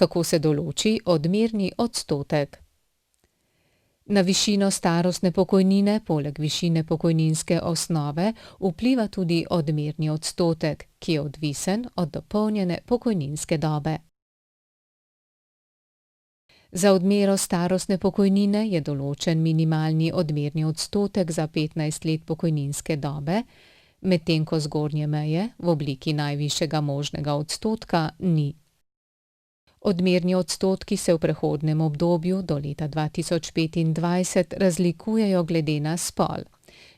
Kako se določi odmerni odstotek? Na višino starostne pokojnine poleg višine pokojninske osnove vpliva tudi odmerni odstotek, ki je odvisen od dopolnjene pokojninske dobe. Za odmero starostne pokojnine je določen minimalni odmerni odstotek za 15 let pokojninske dobe, medtem ko zgornje meje v obliki najvišjega možnega odstotka ni. Odmerni odstotki se v prehodnem obdobju do leta 2025 razlikujejo glede na spol.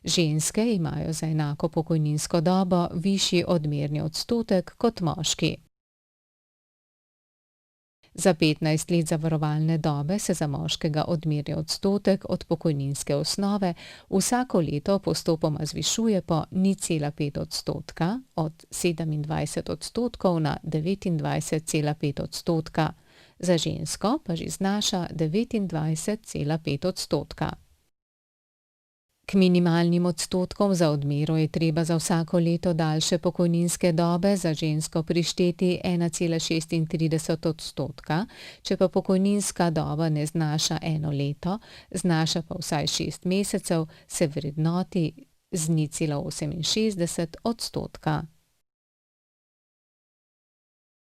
Ženske imajo za enako pokojninsko dobo višji odmerni odstotek kot moški. Za 15 let zavarovalne dobe se za moškega odmerni odstotek od pokojninske osnove vsako leto postopoma zvišuje po 0,5 odstotka, od 27 odstotkov na 29,5 odstotka, za žensko pa že znaša 29,5 odstotka. K minimalnim odstotkom za odmero je treba za vsako leto daljše pokojninske dobe za žensko prišteti 1,36 odstotka, če pa pokojninska doba ne znaša 1 leto, znaša pa vsaj 6 mesecev, se vrednoti z 0,68 odstotka.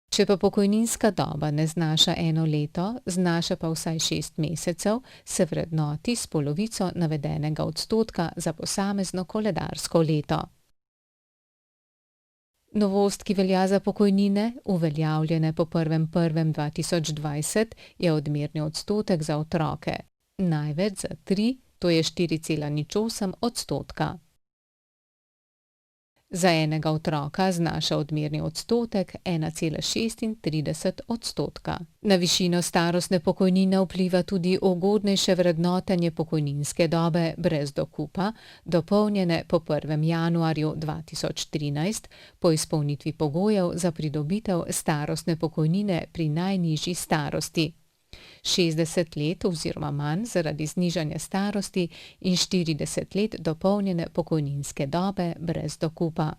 Če pa pokojninska doba ne znaša 1 leto, znaša pa vsaj 6 mesecev, se vrednoti s polovico navedenega odstotka za posamezno koledarsko leto. Novost, ki velja za pokojnine, uveljavljene po 1.1.2020, je odmerni odstotek za otroke. Največ za 3, to je 4,08 odstotka. Za enega otroka znaša odmerni odstotek 1,36 odstotka. Na višino starostne pokojnine vpliva tudi ugodnejše vrednotenje pokojninske dobe brez dokupa, dopolnjene po 1. januarju 2013 po izpolnitvi pogojev za pridobitev starostne pokojnine pri najnižji starosti. 60 let oziroma manj zaradi znižanja starosti in 40 let dopolnjene pokojninske dobe brez dokupa.